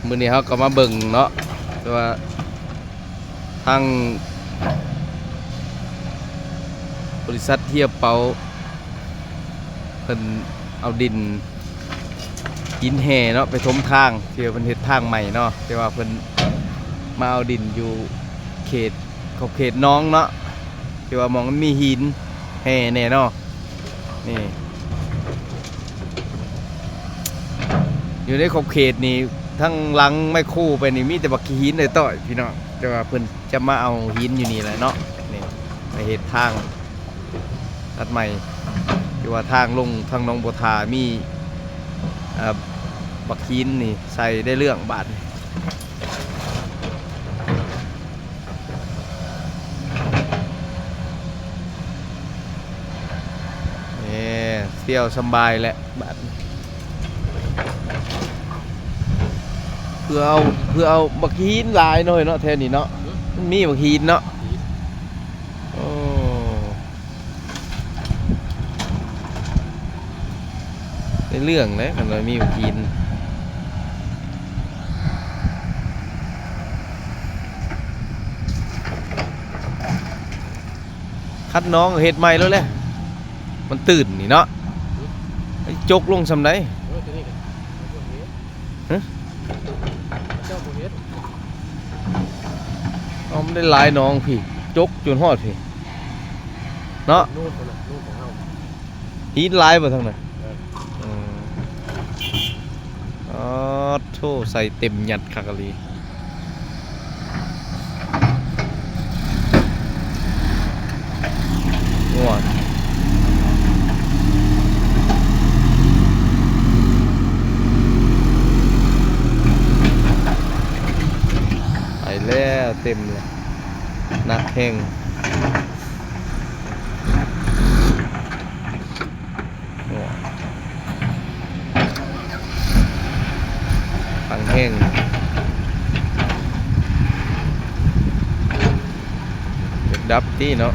มื้อนี้เขาก็มาเบิ่งเนาะแต่ว่าทางบริษัทเทียบเปาเพิ่นเอาดินหินแห่เนาะไปถมทางที่เพิ่นเฮ็ดทางใหม่เนาะแต่ว่าเพิ่นมาเอาดินอยู่เขตขอบเขตน้องเนาะที่ว่ามองมันมีหินแห่แน่เนาะนี่อยู่ในขอบเขตนี่ทั้งหลังไม่คู่ไปนี่มีแต่บักหินเลยต่อยพี่น้องแต่ว่าเพิ่นจะมาเอาหินอยู่นี่แหละเนาะนี่ไปเฮ็ดทางตัดใหม่ที่ว่าทางลงทางหนองบัวทามีบักหินนี่ใส่ได้เรื่องบาทเที่ยวสบายแหละบาทเพื่อเอาบักหินลายหน่อยเนาะแทนนี่เนาะมีบักหินเนาะโอ้ได้เรื่องเลยมันเลยมีบักหินคัดน้องเห็ดใหม่แล้วแหละมันตื่นนี่เนาะจกลงสำไดเอาไม่ได้ลายน้องพี่จกจนหอดพี่เนาะหินลายไปทางไหนอ๋อโธ่ใส่เต็มยัดคากะลีง่วงไปแล้วเต็มเลยหนักแห้งฟังแห้งดับที่เนาะ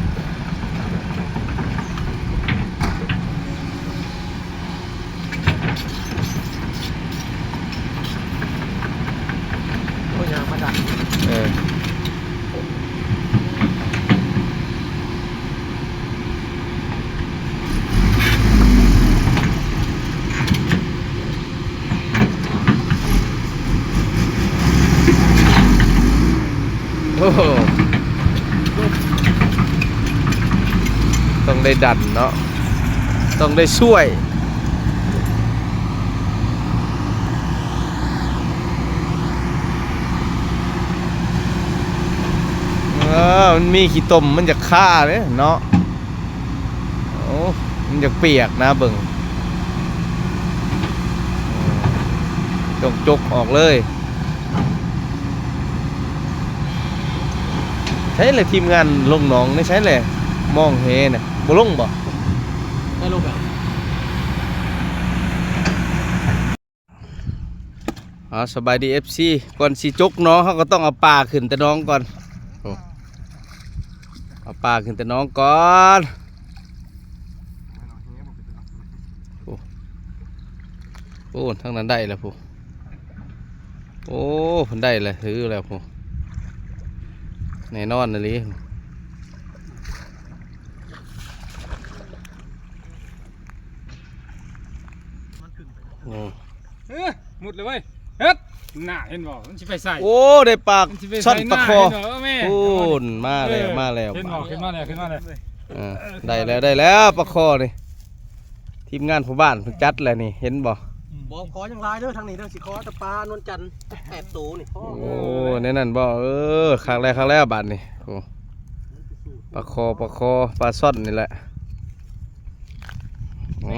ต้องได้ดันเนาะต้องได้ช่วยมันมีขี้ตมมันจะฆ่าเลยเนาะโอ้มันจะเปียกนะเบิ่งต้องจกออกเลยใช่เลยทีมงานลงหนองนี่ใช่เลยมองเฮเนี่ยบ่ลงบ่ได้ลงแบบสบายดี FC ก่อนสิจกน้องเขาก็ต้องเอาปลาขึ้นแต่น้องก่อนเอาปลาขึ้นแต่น้องก่อนโอ้ทั้งนั้นได้แล้วผู้โอ้มันได้เลยถือแล้วผู้แน่นอนเลยหมดเลยเว้ยเฮ็ดน่าเห็นบ่มันสิไปใส่โอ้ได้ปากช่อนปลาคอโอ้มาแล้วขึ้นมาแล้วได้แล้วปลาคอนี่ทีมงานผู้บ้านเพิ่งจัดแล้วนี่เห็นบ่บอกขออย่างไรเด้อทางนี้เด้อสิขอตะปานวลจันทร์8ตัวนี่โอ้แน่นั่นบ่ครั้งแรกบาทนี่โอ้ปลาคอปลาซ่อนนี่แหละ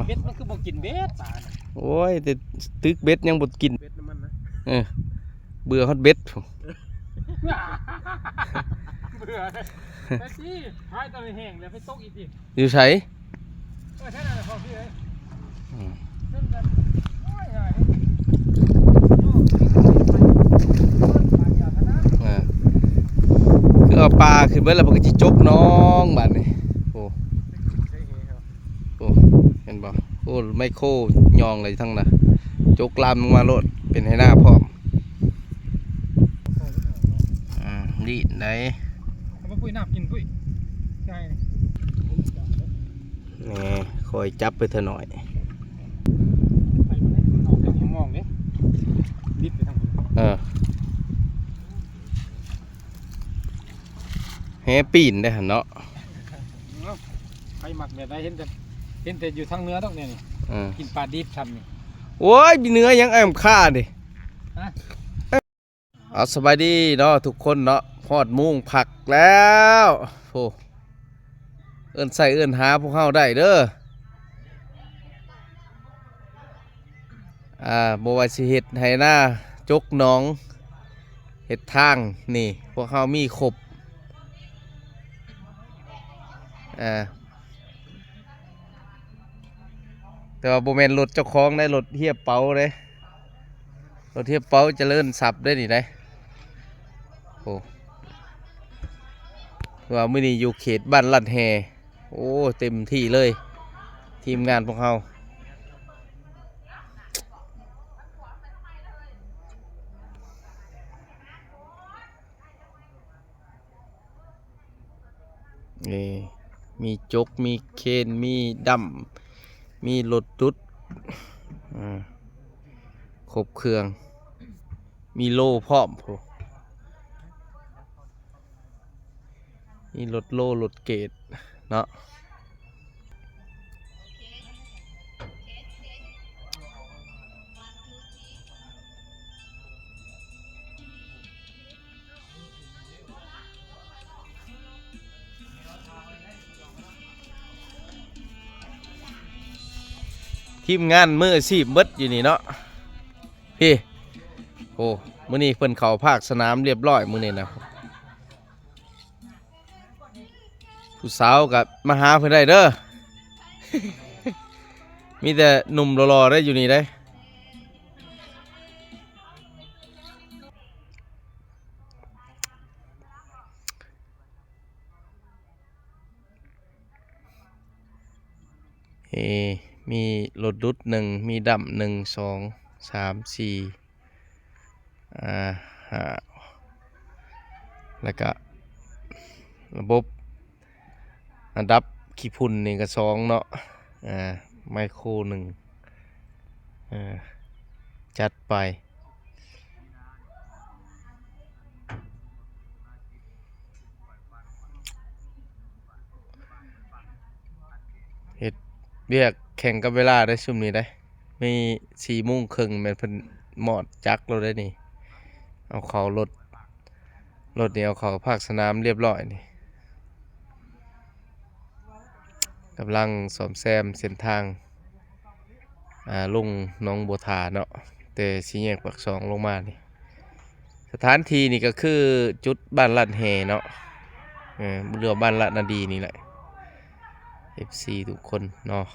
เบ็ดมันคือบ่กินเบ็ดโอ้ยแต่ตึกเบ็ดยังบ่กินเบ็ดน้ำมันนะเบื่อฮอตเบ็ดเบื่อไปสิหายตอนแห้งแล้วไปตกอีกดิอยู่ไสใช่นั่นแหละพอพี่เอ้ยคือเอาปลาขึ้นเบิดแล้วมันก็จะจกน้องบาดนี้โอ้เห็นบ่โอ้ไมโครยองเลยทั้งน่ะจกลามมาโลดเป็นให้หน้าพร้อม ดีดได้ เอามาปุ้ยน้ำกินปุ้ยใช่นี่ นี่คอยจับไปเถอะหน่อย ไปมาเลยมันออกจากห้มองเด้ดิบไปทางบน แฮปีนได้หันเนาะ ใครหมักแบบได้เห็นแต่อยู่ทางเหนือต้องเนี่ยนี่ กินปลาดิบทำนี่ โอ้ยมีเนื้อยังแอมค่าดิ ฮะ เอาสบายดีเนาะทุกคนเนาะพอดมุ้งผักแล้วโอ้เอิ้นใส่เอิ้นหาพวกเฮาได้เด้อบ่ว่าสิเฮ็ดให้หน้าจกหนองเฮ็ดทางนี่พวกเฮามีครบแต่ว่าบ่แม่นรถเจ้าของได้รถเฮียเป๋าเด้รถเฮียเป๋าเจริญศัพท์ได้นี่ได้โอ้ว่ามื้อนี้อยู่เขตบ้านลัดแฮโอ้เต็มที่เลยทีมงานพวกเฮานี่มีจกมีเคนมีดำมีรถตุ๊ดครบเครื่องมีโล่พร้อมโหมีรถโล่รถเกตเนาะทีมงานมืออาชีพเบิดอยู่นี่เนาะพี่โอ้มื้อนี้เพิ่นเข้าภาคสนามเรียบร้อยมื้อนี้นะผู้สาวกับมาหาเพิ่นได้เด้อ มีแต่หนุ่มรอๆได้อยู่นี่ได้มีรถดุดหนึ่งมีดำ1 2 3 45แล้วก็ระบบอันดับขี้พุ่นนี่ก็2เนาะไมโคร1จัดไปเฮ็ดเรียกแข่งกับเวลาได้ซุ่มนี้ได้มี4:30แม่นเพิ่นหมอดจักเราได้นี่เอาเข้ารถนี่เอาเข้าภาคสนามเรียบร้อยนี่กำลังซ่อมแซมเส้นทางลงหนองบัวทาเนาะแต่สี่แยกปากซองลงมานี่สถานที่นี่ก็คือจุดบ้านลัดแฮเนาะเรือบ้านละนาดีนี่แหละ FC ทุกคนเนาะ